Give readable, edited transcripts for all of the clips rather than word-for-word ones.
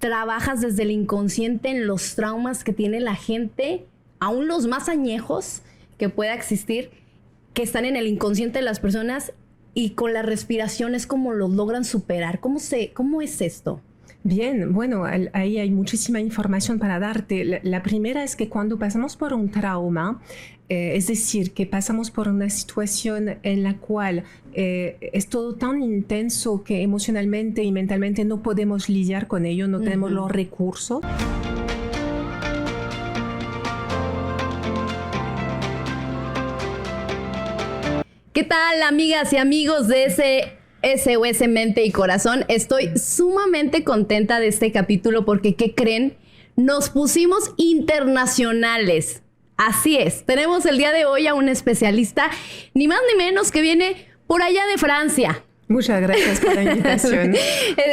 trabajas desde el inconsciente en los traumas que tiene la gente, aún los más añejos que pueda existir, que están en el inconsciente de las personas, y con la respiración es como los logran superar. ¿Cómo es esto? Bien, bueno, ahí hay muchísima información para darte. La primera es que cuando pasamos por un trauma, es decir, que pasamos por una situación en la cual es todo tan intenso que emocionalmente y mentalmente no podemos lidiar con ello, no tenemos los recursos. ¿Qué tal, amigas y amigos de SOS Mente y Corazón? Estoy sumamente contenta de este capítulo porque, ¿qué creen? Nos pusimos internacionales. Así es, tenemos el día de hoy a un especialista, ni más ni menos, que viene por allá de Francia. Muchas gracias por la invitación.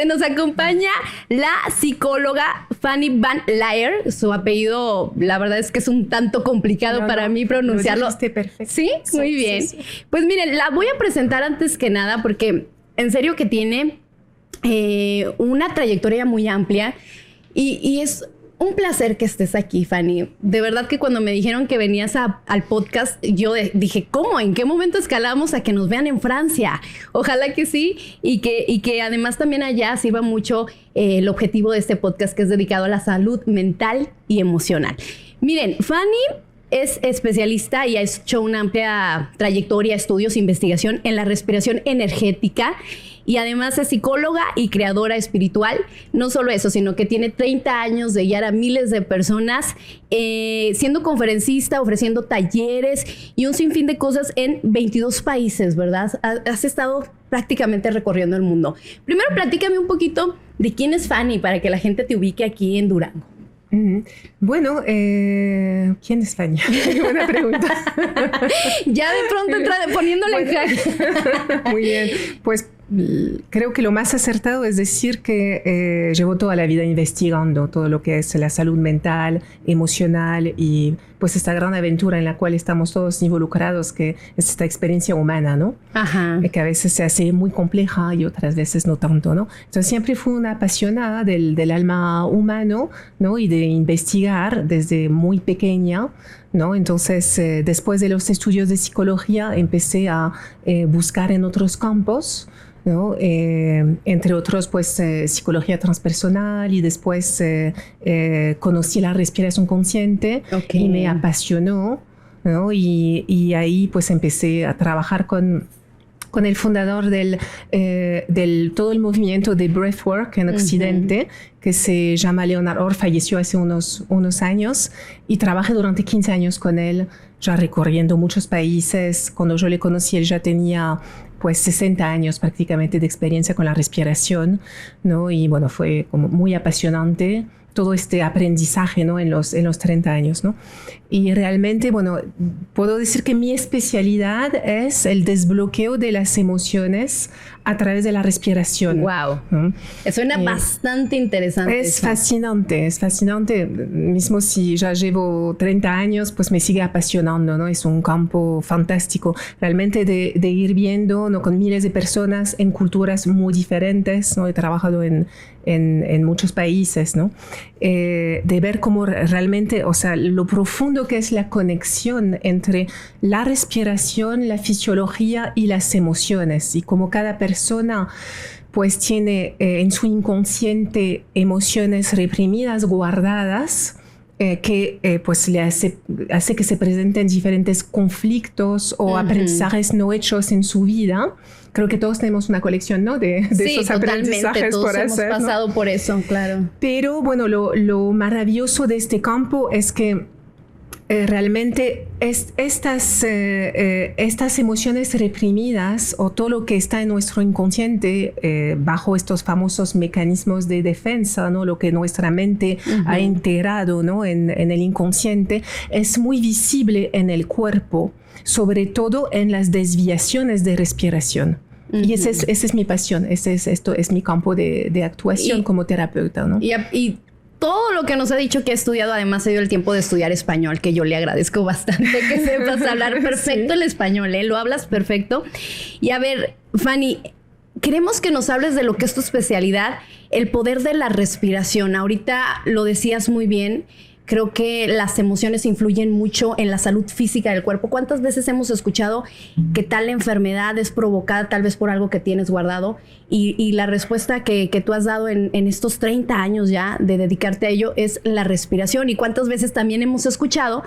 Nos acompaña la psicóloga Fanny Van Laer. Su apellido, la verdad es que es un tanto complicado para mí pronunciarlo. Lo dijiste perfecto. ¿Sí? Muy bien. Sí. Pues miren, la voy a presentar antes que nada porque en serio que tiene una trayectoria muy amplia y es un placer que estés aquí, Fanny. De verdad que cuando me dijeron que venías al podcast, yo dije, ¿cómo? ¿En qué momento escalamos a que nos vean en Francia? Ojalá que sí, y que además también allá sirva mucho el objetivo de este podcast, que es dedicado a la salud mental y emocional. Miren, Fanny es especialista y ha hecho una amplia trayectoria, estudios, investigación en la respiración energética, y además es psicóloga y creadora espiritual. No solo eso, sino que tiene 30 años de guiar a miles de personas, siendo conferencista, ofreciendo talleres y un sinfín de cosas en 22 países, ¿verdad? Has estado prácticamente recorriendo el mundo. Primero, platícame un poquito de quién es Fanny para que la gente te ubique aquí en Durango. Bueno, ¿quién es Fanny? Qué buena pregunta. Ya de pronto poniéndole en jaque. Muy bien, pues creo que lo más acertado es decir que llevo toda la vida investigando todo lo que es la salud mental, emocional y pues esta gran aventura en la cual estamos todos involucrados, que es esta experiencia humana, ¿no? Ajá. Que a veces se hace muy compleja y otras veces no tanto, ¿no? Entonces siempre fui una apasionada del alma humano, ¿no? Y de investigar desde muy pequeña, ¿no? Entonces, después de los estudios de psicología, empecé a buscar en otros campos, ¿no? Entre otros, pues, psicología transpersonal, y después conocí la respiración consciente. Okay. Y me apasionó, ¿no? Y ahí, pues, empecé a trabajar con el fundador del todo el movimiento de breathwork en Occidente, que se llama Leonard Orr. Falleció hace unos años, y trabajé durante 15 años con él, ya recorriendo muchos países. Cuando yo le conocí, él ya tenía pues 60 años prácticamente de experiencia con la respiración, ¿no? Y bueno, fue como muy apasionante todo este aprendizaje, ¿no? en los 30 años, ¿no? Y realmente, bueno, puedo decir que mi especialidad es el desbloqueo de las emociones a través de la respiración. ¡Wow! ¿no? Suena bastante interesante. Es fascinante. Mismo si ya llevo 30 años, pues me sigue apasionando, ¿no? Es un campo fantástico, realmente de ir viendo, ¿no? Con miles de personas en culturas muy diferentes, ¿no? He trabajado en muchos países, ¿no? De ver cómo realmente, o sea, lo profundo que es la conexión entre la respiración, la fisiología y las emociones, y cómo cada persona pues tiene en su inconsciente emociones reprimidas, guardadas, que pues le hace que se presenten diferentes conflictos o aprendizajes no hechos en su vida. Creo que todos tenemos una colección, ¿no? de esos aprendizajes por hacer. Sí, todos hemos pasado por eso, claro. Pero bueno, lo maravilloso de este campo es que realmente estas emociones reprimidas, o todo lo que está en nuestro inconsciente bajo estos famosos mecanismos de defensa, ¿no? Lo que nuestra mente ha integrado, ¿no? en el inconsciente, es muy visible en el cuerpo, sobre todo en las desviaciones de respiración. Y esa es mi pasión, esto es mi campo de actuación como terapeuta, ¿no? Y todo lo que nos ha dicho que ha estudiado, además se dio el tiempo de estudiar español, que yo le agradezco bastante que sepas hablar perfecto el español, ¿eh? Lo hablas perfecto. Y a ver, Fanny, queremos que nos hables de lo que es tu especialidad, el poder de la respiración. Ahorita lo decías muy bien. Creo que las emociones influyen mucho en la salud física del cuerpo. ¿Cuántas veces hemos escuchado que tal enfermedad es provocada tal vez por algo que tienes guardado? Y la respuesta que tú has dado en estos 30 años ya de dedicarte a ello es la respiración. ¿Y cuántas veces también hemos escuchado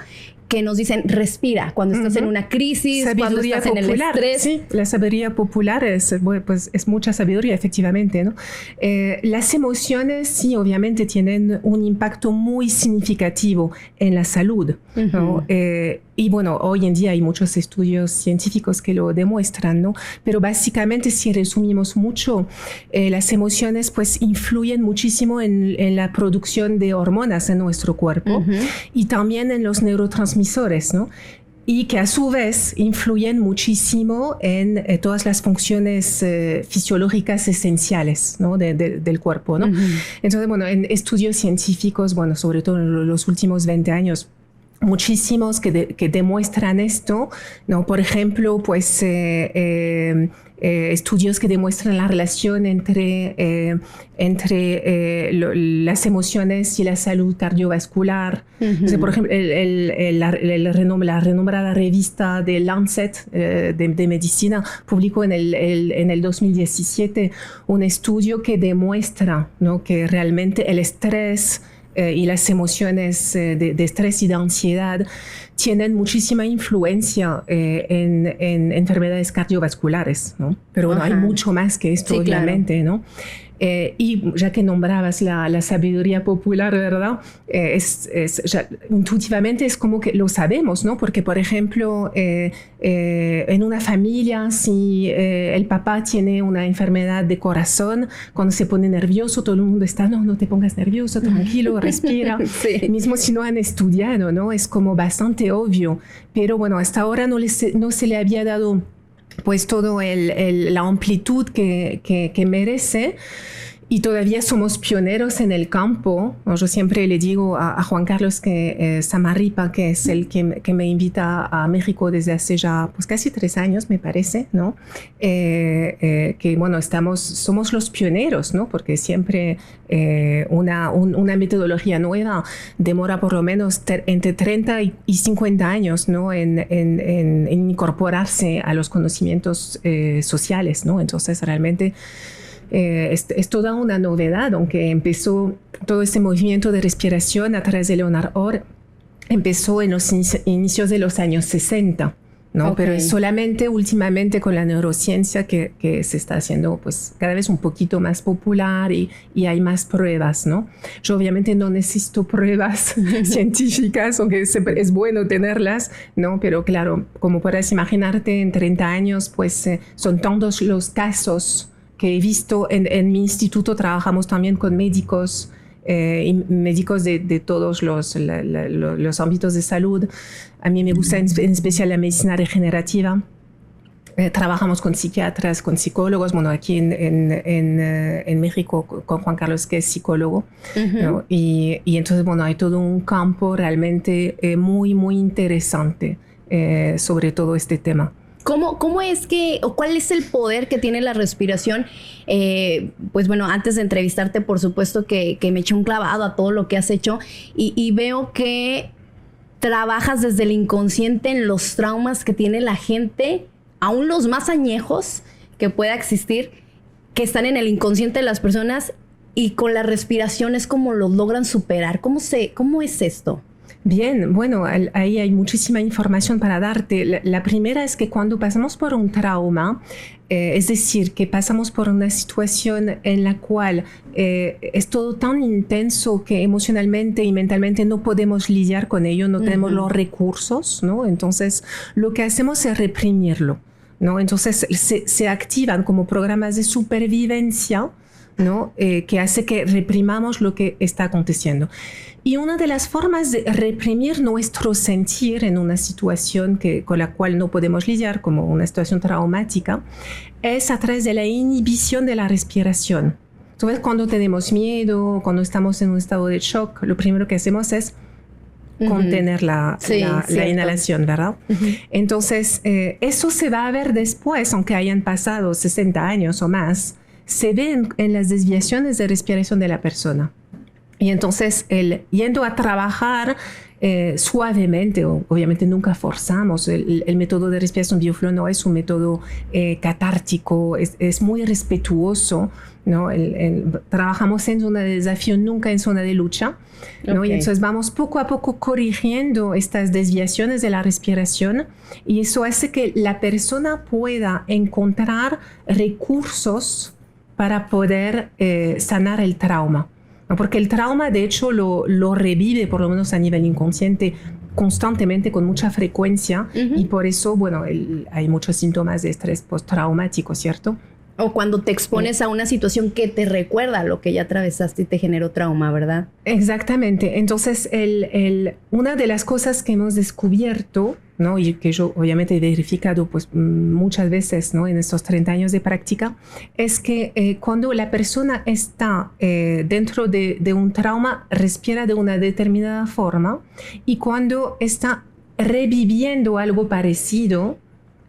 que nos dicen respira cuando estás en una crisis, cuando estás en el estrés? Sí, la sabiduría popular es mucha sabiduría, efectivamente, ¿no? Las emociones, sí, obviamente tienen un impacto muy significativo en la salud, ¿no? Y bueno, hoy en día hay muchos estudios científicos que lo demuestran, ¿no? Pero básicamente, si resumimos mucho, las emociones pues influyen muchísimo en la producción de hormonas en nuestro cuerpo y también en los neurotransmisores, ¿no? Y que a su vez influyen muchísimo en todas las funciones fisiológicas esenciales, ¿no? del cuerpo, ¿no? Entonces, bueno, en estudios científicos, bueno, sobre todo en los últimos 20 años, muchísimos que demuestran esto, ¿no? Por ejemplo, pues estudios que demuestran la relación entre las emociones y la salud cardiovascular. O sea, por ejemplo, la renombrada revista de Lancet de medicina publicó en el 2017 un estudio que demuestra, ¿no? Que realmente el estrés y las emociones de estrés y de ansiedad tienen muchísima influencia en enfermedades cardiovasculares, ¿no? Pero bueno, hay mucho más que esto, sí, obviamente, claro, ¿no? Y ya que nombrabas la sabiduría popular, ¿verdad? Intuitivamente es como que lo sabemos, ¿no? Porque, por ejemplo, en una familia, si el papá tiene una enfermedad de corazón, cuando se pone nervioso, todo el mundo está, no te pongas nervioso, tranquilo, respira. Sí. Mismo si no han estudiado, ¿no? Es como bastante obvio. Pero bueno, hasta ahora no se le había dado pues todo la amplitud que merece. Y todavía somos pioneros en el campo. Yo siempre le digo a Juan Carlos Samarripa, que es el que me invita a México desde hace ya pues casi 3 años, me parece, ¿no? Que bueno, somos los pioneros, ¿no? Porque siempre una metodología nueva demora por lo menos entre 30 y 50 años, ¿no? En incorporarse a los conocimientos sociales, ¿no? Entonces realmente es toda una novedad, aunque empezó todo este movimiento de respiración a través de Leonard Orr, empezó en los inicios de los años 60, ¿no? Okay. Pero es solamente últimamente con la neurociencia que se está haciendo pues cada vez un poquito más popular y hay más pruebas, ¿no? Yo obviamente no necesito pruebas científicas, aunque es bueno tenerlas, ¿no? Pero claro, como puedes imaginarte, en 30 años pues son tantos los casos que he visto. En mi instituto trabajamos también con médicos y médicos de todos los ámbitos de salud. A mí me gusta en especial la medicina regenerativa. Trabajamos con psiquiatras, con psicólogos. Bueno, aquí en México con Juan Carlos, que es psicólogo, ¿no? Y entonces, bueno, hay todo un campo realmente muy, muy interesante sobre todo este tema. ¿Cómo es que, o cuál es el poder que tiene la respiración? Pues bueno, antes de entrevistarte, por supuesto que me eché un clavado a todo lo que has hecho y veo que trabajas desde el inconsciente en los traumas que tiene la gente, aún los más añejos que pueda existir, que están en el inconsciente de las personas, y con la respiración es como los logran superar. ¿Cómo es esto? Bien, bueno, ahí hay muchísima información para darte. La primera es que cuando pasamos por un trauma, es decir, que pasamos por una situación en la cual es todo tan intenso que emocionalmente y mentalmente no podemos lidiar con ello, no tenemos los recursos, ¿no? Entonces, lo que hacemos es reprimirlo, ¿no? Entonces, se activan como programas de supervivencia, ¿no? Que hace que reprimamos lo que está aconteciendo. Y una de las formas de reprimir nuestro sentir en una situación con la cual no podemos lidiar, como una situación traumática, es a través de la inhibición de la respiración. Entonces, cuando tenemos miedo, cuando estamos en un estado de shock, lo primero que hacemos es contener la inhalación, ¿verdad? Uh-huh. Entonces, eso se va a ver después, aunque hayan pasado 60 años o más, se ven en las desviaciones de respiración de la persona. Y entonces, yendo a trabajar suavemente, obviamente nunca forzamos, el método de respiración Bioflow no es un método catártico, es muy respetuoso, ¿no? Trabajamos en zona de desafío, nunca en zona de lucha, ¿no? Okay. Y entonces vamos poco a poco corrigiendo estas desviaciones de la respiración y eso hace que la persona pueda encontrar recursos para poder sanar el trauma. Porque el trauma, de hecho, lo revive, por lo menos a nivel inconsciente, constantemente, con mucha frecuencia. Uh-huh. Y por eso, bueno, hay muchos síntomas de estrés postraumático, ¿cierto? O cuando te expones a una situación que te recuerda lo que ya atravesaste y te generó trauma, ¿verdad? Exactamente. Entonces, una de las cosas que hemos descubierto, ¿no? Y que yo obviamente he verificado pues, muchas veces, ¿no? En estos 30 años de práctica, es que cuando la persona está dentro de un trauma, respira de una determinada forma y cuando está reviviendo algo parecido,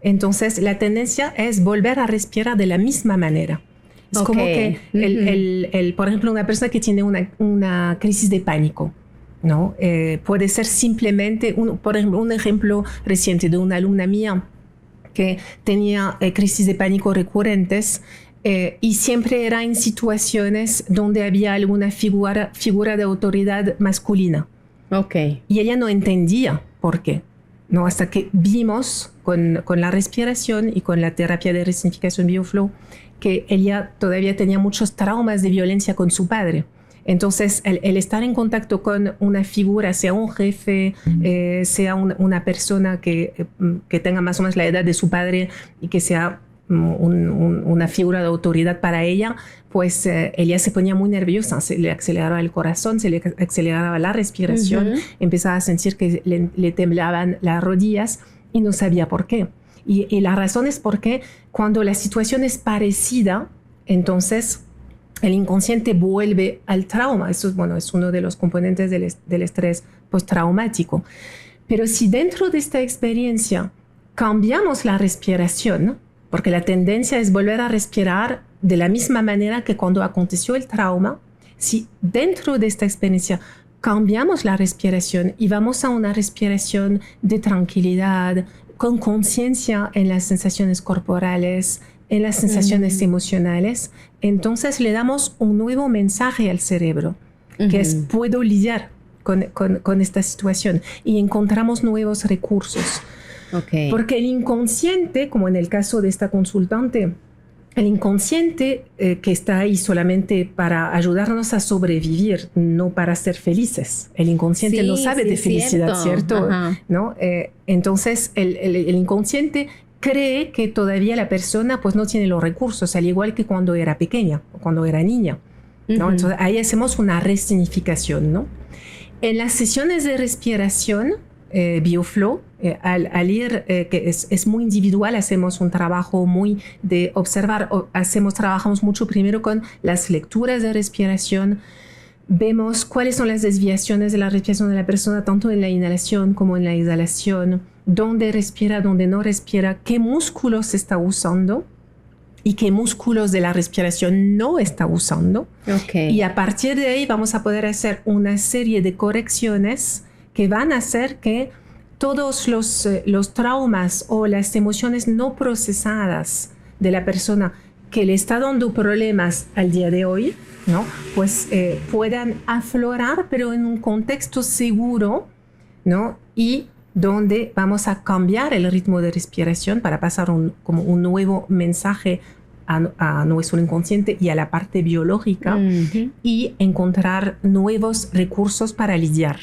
entonces la tendencia es volver a respirar de la misma manera. Es como que, por ejemplo, una persona que tiene una crisis de pánico, ¿no? Puede ser simplemente, por ejemplo, un ejemplo reciente de una alumna mía que tenía crisis de pánico recurrentes y siempre era en situaciones donde había alguna figura de autoridad masculina. Okay. Y ella no entendía por qué. ¿No? Hasta que vimos con la respiración y con la terapia de resignificación Bioflow que ella todavía tenía muchos traumas de violencia con su padre. Entonces, el estar en contacto con una figura, sea un jefe, sea una persona que tenga más o menos la edad de su padre y que sea una figura de autoridad para ella, pues ella se ponía muy nerviosa, se le aceleraba el corazón, se le aceleraba la respiración, uh-huh. Empezaba a sentir que le temblaban las rodillas y no sabía por qué. Y la razón es porque cuando la situación es parecida, entonces el inconsciente vuelve al trauma. Eso es uno de los componentes del estrés postraumático. Pero si dentro de esta experiencia cambiamos la respiración, ¿no? Porque la tendencia es volver a respirar de la misma manera que cuando aconteció el trauma. Si dentro de esta experiencia cambiamos la respiración y vamos a una respiración de tranquilidad, con conciencia en las sensaciones corporales, en las sensaciones emocionales, entonces le damos un nuevo mensaje al cerebro, que es puedo lidiar con esta situación y encontramos nuevos recursos. Okay. Porque el inconsciente, como en el caso de esta consultante, el inconsciente que está ahí solamente para ayudarnos a sobrevivir, no para ser felices. El inconsciente no sabe de felicidad, ¿cierto? ¿No? Entonces, el inconsciente cree que todavía la persona pues, no tiene los recursos, al igual que cuando era pequeña o cuando era niña, ¿no? Entonces, ahí hacemos una resignificación, ¿no? En las sesiones de respiración, Bioflow, al ir, que es muy individual, hacemos un trabajo muy de observar, trabajamos mucho primero con las lecturas de respiración, vemos cuáles son las desviaciones de la respiración de la persona, tanto en la inhalación como en la exhalación, dónde respira, dónde no respira, qué músculos está usando y qué músculos de la respiración no está usando. Okay. Y a partir de ahí vamos a poder hacer una serie de correcciones que van a hacer que todos los traumas o las emociones no procesadas de la persona que le está dando problemas al día de hoy, ¿no? Pues puedan aflorar, pero en un contexto seguro, ¿no? Y donde vamos a cambiar el ritmo de respiración para pasar como un nuevo mensaje a nuestro inconsciente y a la parte biológica y encontrar nuevos recursos para lidiar.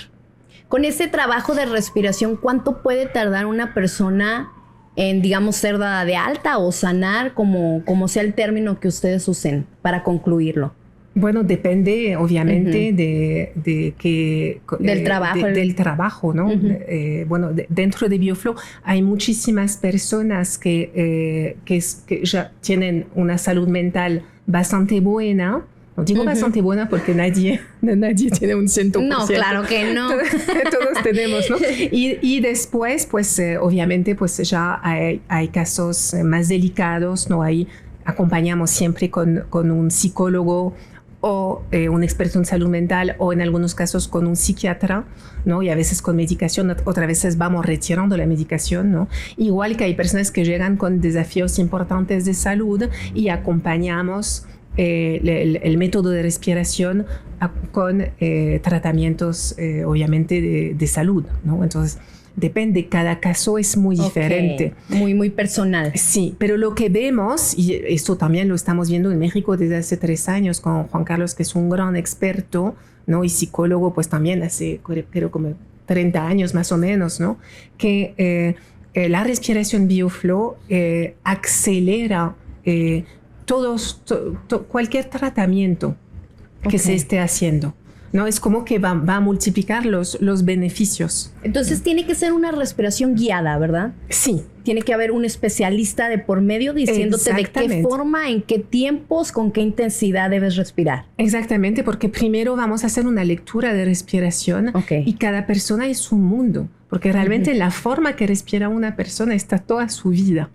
Con ese trabajo de respiración, ¿cuánto puede tardar una persona en, digamos, ser dada de alta o sanar, como sea el término que ustedes usen para concluirlo? Bueno, depende obviamente del trabajo. Del trabajo, ¿no? Dentro de Bioflow hay muchísimas personas que ya tienen una salud mental bastante buena, No digo bastante buena porque nadie tiene un 100%. No, claro que no. Todos tenemos, ¿no? Y después, pues obviamente, pues ya hay casos más delicados, ¿no? Ahí acompañamos siempre con un psicólogo o un experto en salud mental o en algunos casos con un psiquiatra, ¿no? Y a veces con medicación, otras veces vamos retirando la medicación, ¿no? Igual que hay personas que llegan con desafíos importantes de salud y acompañamos el método de respiración con tratamientos obviamente de salud, ¿no? Entonces depende, cada caso es muy diferente. Muy, muy personal. Sí, pero lo que vemos, y esto también lo estamos viendo en México desde hace 3 años con Juan Carlos, que es un gran experto, ¿no? Y psicólogo, pues también hace, creo, como 30 años más o menos, ¿no? Que la respiración BioFlow acelera cualquier tratamiento que se esté haciendo. No, es como que va a multiplicar los beneficios. Entonces tiene que ser una respiración guiada, ¿verdad? Sí. Tiene que haber un especialista de por medio diciéndote de qué forma, en qué tiempos, con qué intensidad debes respirar. Exactamente, porque primero vamos a hacer una lectura de respiración y cada persona es un mundo, porque realmente la forma que respira una persona está toda su vida.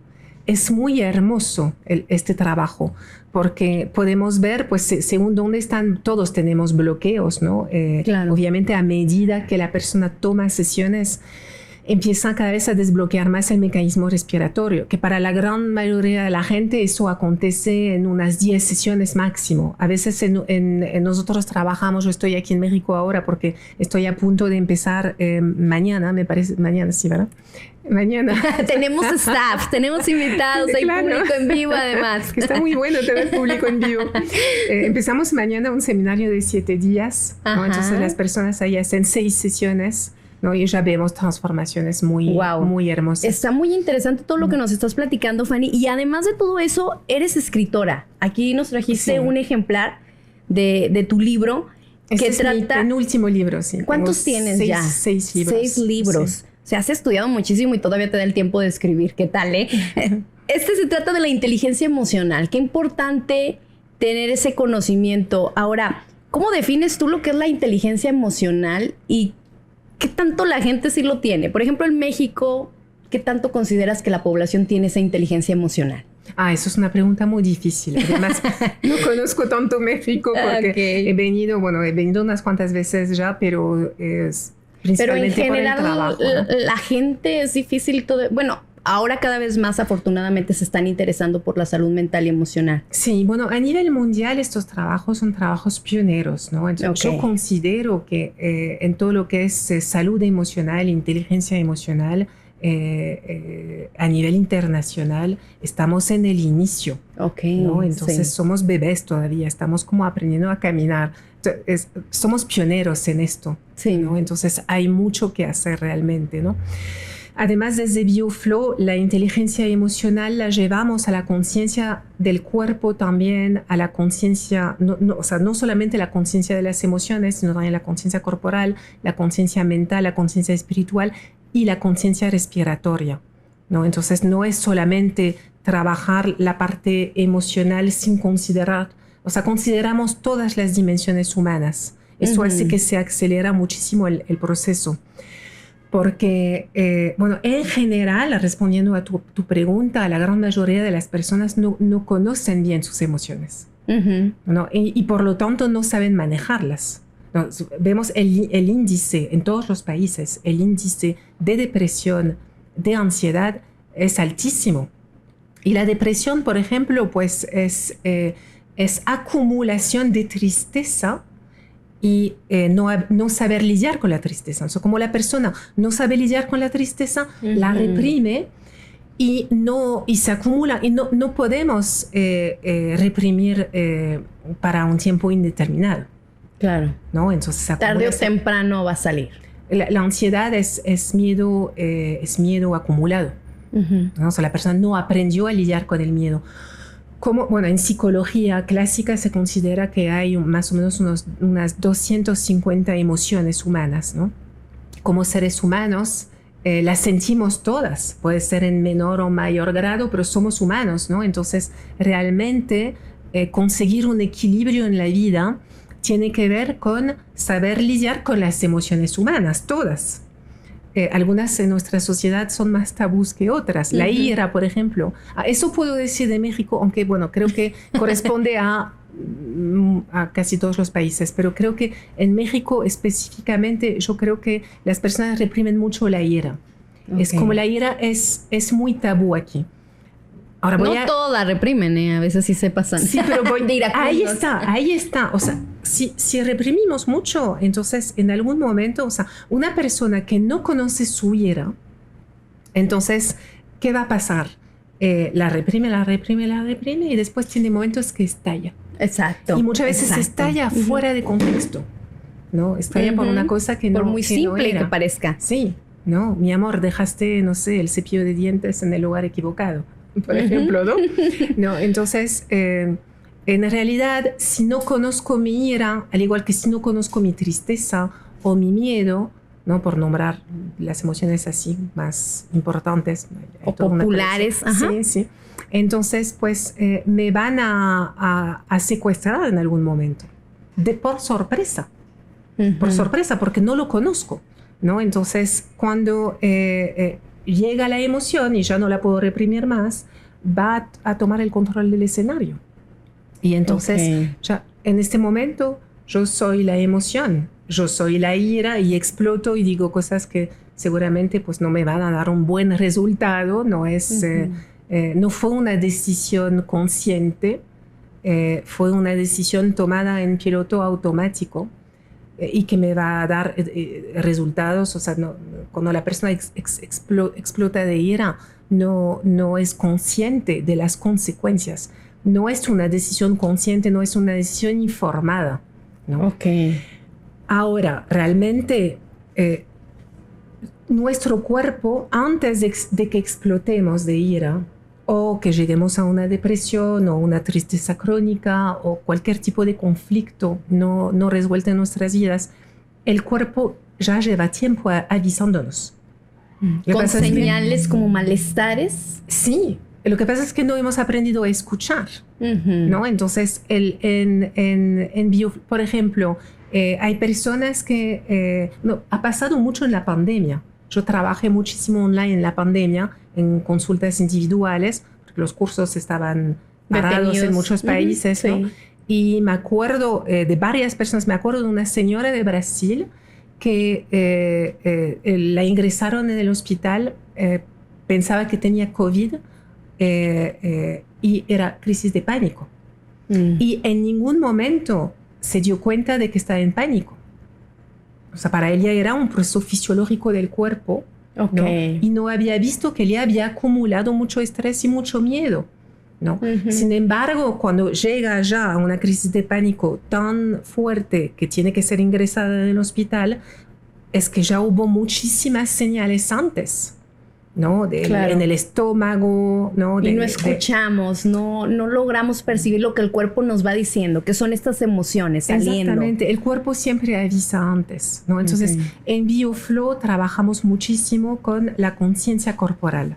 Es muy hermoso este trabajo, porque podemos ver, pues, según dónde están, todos tenemos bloqueos, ¿no? Claro. Obviamente, a medida que la persona toma sesiones, empieza cada vez a desbloquear más el mecanismo respiratorio, que para la gran mayoría de la gente eso acontece en unas 10 sesiones máximo. A veces nosotros trabajamos, yo estoy aquí en México ahora porque estoy a punto de empezar mañana, me parece, mañana, sí, ¿verdad? Mañana. Tenemos staff, tenemos invitados, hay público en vivo además. Está muy bueno tener público en vivo. Empezamos mañana un seminario de 7 días, ¿no? Entonces las personas ahí hacen 6 sesiones, ¿no? Y ya vemos transformaciones muy hermosas. Está muy interesante todo lo que nos estás platicando, Fanny. Y además de todo eso, eres escritora. Aquí nos trajiste un ejemplar de tu libro. Que trata... mi penúltimo libro, sí. ¿Cuántos tienes ya? 6 libros. 6 libros. Sí. O sea, has estudiado muchísimo y todavía te da el tiempo de escribir. ¿Qué tal, se trata de la inteligencia emocional. Qué importante tener ese conocimiento. Ahora, ¿cómo defines tú lo que es la inteligencia emocional y qué tanto la gente sí lo tiene? Por ejemplo, en México, ¿qué tanto consideras que la población tiene esa inteligencia emocional? Eso es una pregunta muy difícil. Además, no conozco tanto México porque he venido unas cuantas veces ya, pero es principalmente pero en general, por el trabajo, ¿no? La gente es difícil todo. Bueno, ahora cada vez más afortunadamente se están interesando por la salud mental y emocional. Sí, bueno, a nivel mundial estos trabajos son trabajos pioneros, ¿no? Entonces, yo considero que en todo lo que es salud emocional, inteligencia emocional, a nivel internacional estamos en el inicio, ¿no? Entonces somos bebés todavía, estamos como aprendiendo a caminar. Somos pioneros en esto, ¿no? Entonces hay mucho que hacer realmente, ¿no? Además, desde BioFlow, la inteligencia emocional la llevamos a la conciencia del cuerpo también, a la conciencia, o sea, no solamente la conciencia de las emociones, sino también la conciencia corporal, la conciencia mental, la conciencia espiritual y la conciencia respiratoria, ¿no? Entonces, no es solamente trabajar la parte emocional sin considerar, o sea, consideramos todas las dimensiones humanas. Eso hace que se acelera muchísimo el proceso. Porque, en general, respondiendo a tu pregunta, la gran mayoría de las personas no conocen bien sus emociones, ¿no? Y por lo tanto no saben manejarlas, ¿no? Vemos el índice en todos los países, el índice de depresión, de ansiedad es altísimo. Y la depresión, por ejemplo, pues es acumulación de tristeza y no saber lidiar con la tristeza. O sea, como la persona no sabe lidiar con la tristeza, la reprime y se acumula. Y no podemos reprimir para un tiempo indeterminado. Claro. ¿No? Entonces, tarde o temprano va a salir. La ansiedad es miedo acumulado. ¿No? O sea, la persona no aprendió a lidiar con el miedo. En psicología clásica se considera que hay más o menos unas 250 emociones humanas, ¿no? Como seres humanos las sentimos todas, puede ser en menor o mayor grado, pero somos humanos, ¿no? Entonces realmente conseguir un equilibrio en la vida tiene que ver con saber lidiar con las emociones humanas, todas. Algunas en nuestra sociedad son más tabús que otras. La ira, por ejemplo. Eso puedo decir de México, aunque bueno, creo que corresponde a casi todos los países, pero creo que en México específicamente yo creo que las personas reprimen mucho la ira. Es como la ira es muy tabú aquí. Ahora no todos la reprimen, a veces sí se pasan. Sí, pero ahí está. O sea, si reprimimos mucho, entonces en algún momento, o sea, una persona que no conoce su ira, entonces, ¿qué va a pasar? La reprime y después tiene momentos que estalla. Exacto. Y muchas veces estalla fuera de contexto, ¿no? Estalla por una cosa que no por muy simple que parezca. Sí, no, mi amor, dejaste, no sé, el cepillo de dientes en el lugar equivocado, por ejemplo, ¿no? No, entonces, en realidad, si no conozco mi ira, al igual que si no conozco mi tristeza o mi miedo, ¿no? Por nombrar las emociones así más importantes o populares. Sí. Entonces, pues me van a secuestrar en algún momento, por sorpresa, porque no lo conozco, ¿no? Entonces, cuando llega la emoción y ya no la puedo reprimir más, va a tomar el control del escenario. Y entonces, ya en este momento, yo soy la emoción, yo soy la ira y exploto y digo cosas que seguramente pues, no me van a dar un buen resultado, no fue una decisión consciente, fue una decisión tomada en piloto automático y que me va a dar resultados. O sea, cuando la persona explota de ira, no es consciente de las consecuencias. No es una decisión consciente, no es una decisión informada, ¿no? Ahora, realmente, nuestro cuerpo, antes de que explotemos de ira o que lleguemos a una depresión o una tristeza crónica o cualquier tipo de conflicto no resuelto en nuestras vidas, el cuerpo ya lleva tiempo avisándonos. ¿Con señales como malestares? Sí. Lo que pasa es que no hemos aprendido a escuchar, ¿no? Entonces, por ejemplo, hay personas que... ha pasado mucho en la pandemia. Yo trabajé muchísimo online en la pandemia, en consultas individuales, porque los cursos estaban parados en muchos países, ¿no? Y me acuerdo de varias personas. Me acuerdo de una señora de Brasil que la ingresaron en el hospital, pensaba que tenía COVID, y era crisis de pánico. Y en ningún momento se dio cuenta de que estaba en pánico. O sea, para ella era un proceso fisiológico del cuerpo, ¿no? Y no había visto que le había acumulado mucho estrés y mucho miedo, ¿no? Sin embargo, cuando llega ya a una crisis de pánico tan fuerte que tiene que ser ingresada en el hospital, es que ya hubo muchísimas señales antes, ¿no? En el estómago, ¿no? Y no escuchamos, no logramos percibir lo que el cuerpo nos va diciendo, que son estas emociones saliendo. Exactamente, el cuerpo siempre avisa antes, ¿no? Entonces, en BioFlow trabajamos muchísimo con la conciencia corporal.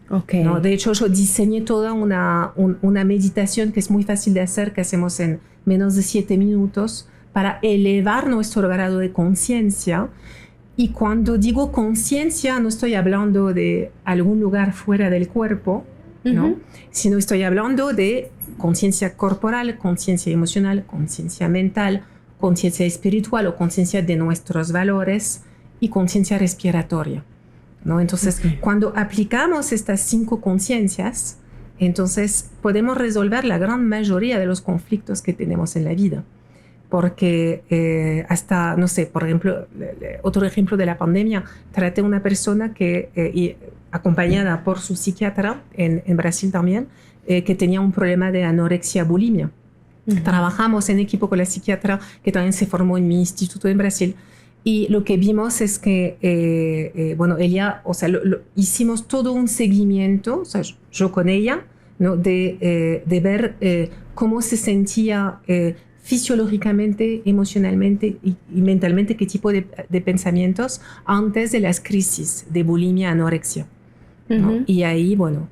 ¿No? De hecho, yo diseñé toda una meditación que es muy fácil de hacer, que hacemos en menos de 7 minutos, para elevar nuestro grado de conciencia. Y cuando digo conciencia, no estoy hablando de algún lugar fuera del cuerpo, ¿no? Sino estoy hablando de conciencia corporal, conciencia emocional, conciencia mental, conciencia espiritual o conciencia de nuestros valores y conciencia respiratoria, ¿no? Entonces, cuando aplicamos estas 5 conciencias, entonces podemos resolver la gran mayoría de los conflictos que tenemos en la vida. Porque hasta, no sé, por ejemplo, otro ejemplo de la pandemia, traté a una persona que, acompañada por su psiquiatra en Brasil también, que tenía un problema de anorexia bulimia. Trabajamos en equipo con la psiquiatra que también se formó en mi instituto en Brasil. Y lo que vimos es que, bueno, ella, o sea, hicimos todo un seguimiento, o sea, yo con ella, ¿no? de ver cómo se sentía fisiológicamente, emocionalmente y mentalmente, qué tipo de pensamientos antes de las crisis de bulimia, anorexia, ¿no? Y ahí, bueno,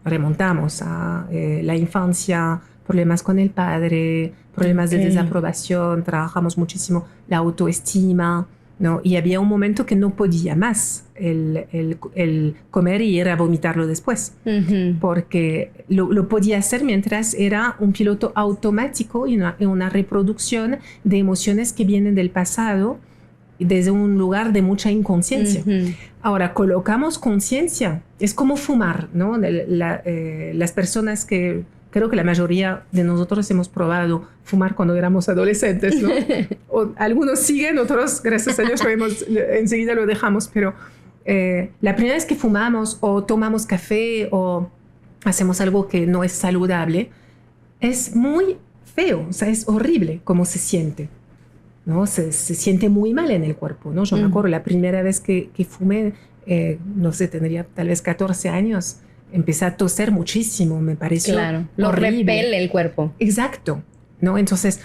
remontamos a la infancia, problemas con el padre, problemas de desaprobación, trabajamos muchísimo la autoestima, ¿no? Y había un momento que no podía más el comer y ir a vomitarlo después, porque lo podía hacer mientras era un piloto automático y una reproducción de emociones que vienen del pasado desde un lugar de mucha inconsciencia. Ahora, colocamos conciencia, es como fumar, ¿no? Las personas que, creo que la mayoría de nosotros hemos probado fumar cuando éramos adolescentes, ¿no? Algunos siguen, otros, gracias a Dios, enseguida lo dejamos, pero la primera vez que fumamos o tomamos café o hacemos algo que no es saludable, es muy feo, o sea, es horrible cómo se siente, ¿no? Se siente muy mal en el cuerpo, ¿no? Yo me acuerdo la primera vez que fumé, no sé, tendría tal vez 14 años, empecé a toser muchísimo, me pareció lo horrible. repele el cuerpo. Exacto, ¿no? Entonces,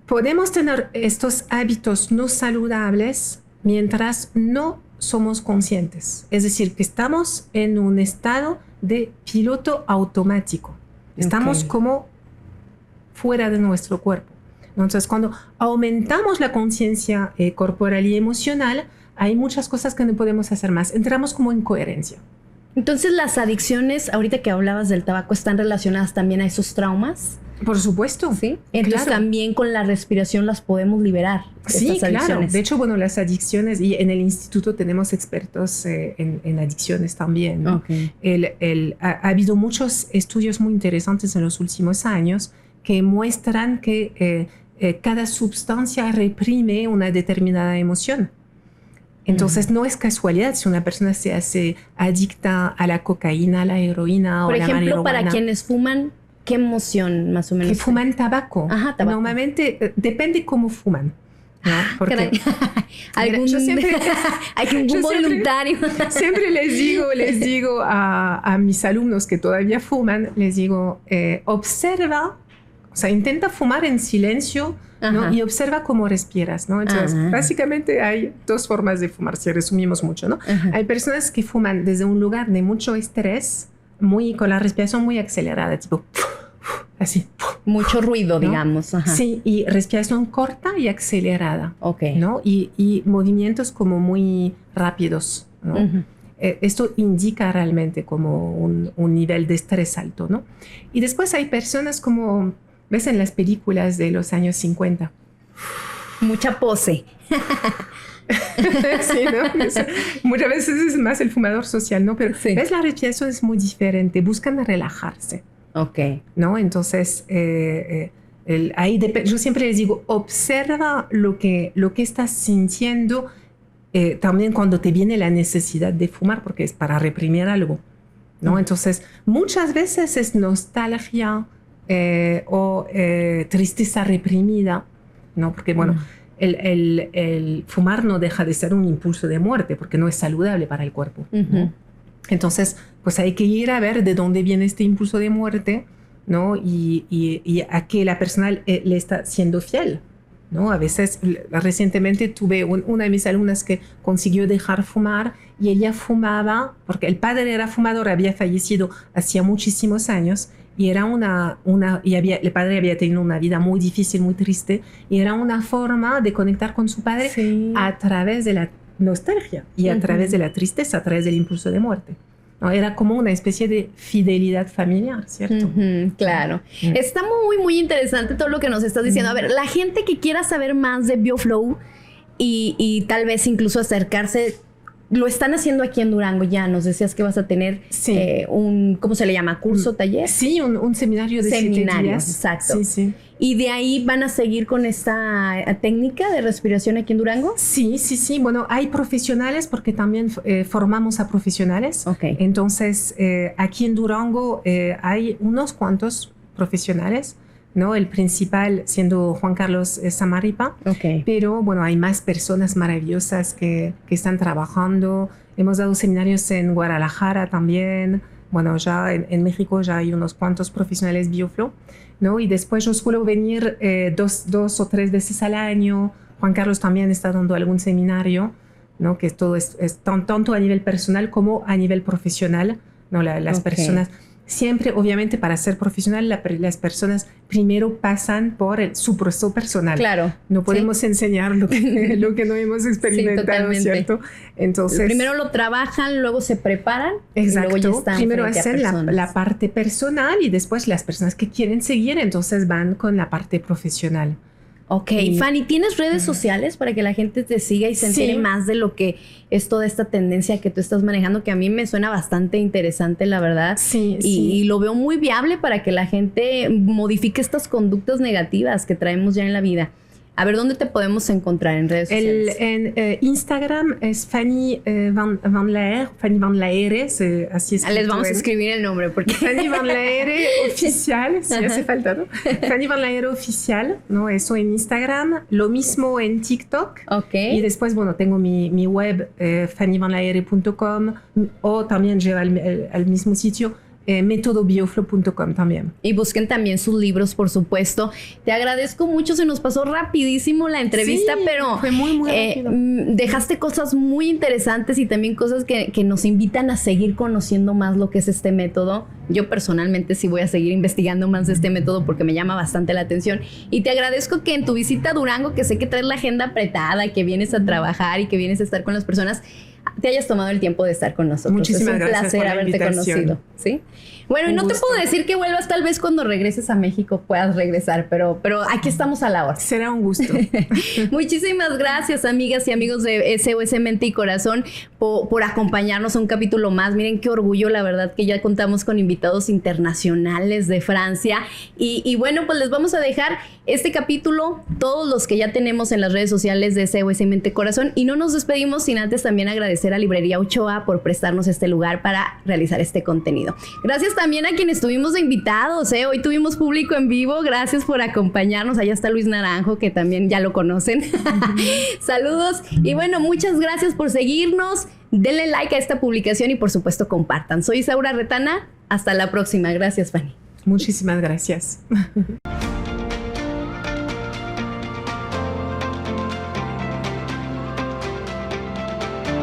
podemos tener estos hábitos no saludables mientras no somos conscientes. Es decir, que estamos en un estado de piloto automático. Estamos como fuera de nuestro cuerpo. Entonces, cuando aumentamos la conciencia corporal y emocional, hay muchas cosas que no podemos hacer más. Entramos como en coherencia. Entonces, las adicciones, ahorita que hablabas del tabaco, ¿están relacionadas también a esos traumas? Por supuesto. Sí. Entonces, también con la respiración las podemos liberar. Sí, claro. De hecho, bueno, las adicciones, y en el instituto tenemos expertos en adicciones también, ¿no? Ha habido muchos estudios muy interesantes en los últimos años que muestran que cada sustancia reprime una determinada emoción. Entonces, no es casualidad si una persona se hace adicta a la cocaína, a la heroína o a la marihuana. Por ejemplo, para quienes fuman, ¿qué emoción más o menos? Que fuman tabaco. Ajá, tabaco. Normalmente, depende cómo fuman, ¿no? Porque ¿Algún voluntario? Siempre les digo a mis alumnos que todavía fuman, les digo, observa, o sea, intenta fumar en silencio, ¿no? Y observa cómo respiras, ¿no? Entonces, básicamente hay dos formas de fumar, si resumimos mucho, ¿no? Hay personas que fuman desde un lugar de mucho estrés, con la respiración muy acelerada, tipo, así. Mucho ruido, ¿no? Digamos. Sí, y respiración corta y acelerada, ¿no? Y movimientos como muy rápidos, ¿no? Esto indica realmente como un nivel de estrés alto, ¿no? Y después hay personas como ves en las películas de los años 50. Mucha pose. Sí, ¿no? Muchas veces es más el fumador social, ¿no? Pero ves, la respiración es muy diferente. Buscan relajarse. ¿No? Entonces, yo siempre les digo, observa lo que estás sintiendo también cuando te viene la necesidad de fumar, porque es para reprimir algo, ¿no? Entonces, muchas veces es nostalgia, o tristeza reprimida, ¿no? Porque, bueno, el fumar no deja de ser un impulso de muerte porque no es saludable para el cuerpo, ¿no? Entonces, pues hay que ir a ver de dónde viene este impulso de muerte, ¿no? Y a qué la persona le está siendo fiel, ¿no? A veces, recientemente tuve una de mis alumnas que consiguió dejar fumar y ella fumaba, porque el padre era fumador, había fallecido hacía muchísimos años, y era el padre había tenido una vida muy difícil, muy triste, y era una forma de conectar con su padre a través de la nostalgia y a través de la tristeza, a través del impulso de muerte, ¿no? Era como una especie de fidelidad familiar, ¿cierto? Claro. Está muy, muy interesante todo lo que nos estás diciendo. A ver, la gente que quiera saber más de BioFlow y tal vez incluso acercarse, lo están haciendo aquí en Durango ya. Nos decías que vas a tener ¿cómo se le llama? ¿Curso, taller? Sí, un seminario de 7 días. Exacto. Sí. ¿Y de ahí van a seguir con esta técnica de respiración aquí en Durango? Sí. Bueno, hay profesionales porque también formamos a profesionales. Entonces, aquí en Durango hay unos cuantos profesionales, ¿no? El principal siendo Juan Carlos Samarripa. Pero, bueno, hay más personas maravillosas que están trabajando. Hemos dado seminarios en Guadalajara también. Bueno, ya en México ya hay unos cuantos profesionales BioFlow, ¿no? Y después yo suelo venir 2 o 3 veces al año. Juan Carlos también está dando algún seminario, ¿no? Que todo es tanto a nivel personal como a nivel profesional, ¿no? Las personas siempre, obviamente, para ser profesional, las personas primero pasan por su proceso personal. Claro. No podemos enseñar lo que no hemos experimentado, ¿cierto? Entonces, primero lo trabajan, luego se preparan. Exacto. Y luego ya están primero hacen la parte personal y después las personas que quieren seguir, entonces van con la parte profesional. Ok, Fanny, ¿tienes redes sociales para que la gente te siga y se entere más de lo que es toda esta tendencia que tú estás manejando, que a mí me suena bastante interesante, la verdad? Y lo veo muy viable para que la gente modifique estas conductas negativas que traemos ya en la vida. A ver, ¿dónde te podemos encontrar en redes sociales? En Instagram es Fanny Van Laer, Fanny Van Laere, así es. Les vamos a escribir el nombre porque Fanny Van Laere oficial, si hace falta, ¿no? Fanny Van Laere oficial, ¿no? Eso en Instagram, lo mismo en TikTok. Ok. Y después, bueno, tengo mi web, fannyvanlaere.com, o también lleva al mismo sitio, métodobioflow.com también. Y busquen también sus libros, por supuesto. Te agradezco mucho, se nos pasó rapidísimo la entrevista, pero fue muy rápido. Dejaste cosas muy interesantes y también cosas que nos invitan a seguir conociendo más lo que es este método. Yo personalmente sí voy a seguir investigando más de este método porque me llama bastante la atención. Y te agradezco que en tu visita a Durango, que sé que traes la agenda apretada, que vienes a trabajar y que vienes a estar con las personas, te hayas tomado el tiempo de estar con nosotros. Muchísimas gracias. Es un placer haberte conocido. ¿Sí? Bueno, y no te puedo decir que vuelvas, tal vez cuando regreses a México puedas regresar, pero aquí estamos a la hora. Será un gusto. Muchísimas gracias, amigas y amigos de SOS Mente y Corazón, por acompañarnos a un capítulo más. Miren qué orgullo, la verdad, que ya contamos con invitados internacionales de Francia. Y bueno, pues les vamos a dejar este capítulo, todos los que ya tenemos en las redes sociales de SOS Mente y Corazón. Y no nos despedimos sin antes también agradecer a Librería Ochoa por prestarnos este lugar para realizar este contenido. Gracias también a quienes estuvimos de invitados, ¿eh? Hoy tuvimos público en vivo. Gracias por acompañarnos. Allá está Luis Naranjo, que también ya lo conocen. Saludos. Y bueno, muchas gracias por seguirnos. Denle like a esta publicación y por supuesto compartan. Soy Isaura Retana. Hasta la próxima. Gracias, Fanny. Muchísimas gracias.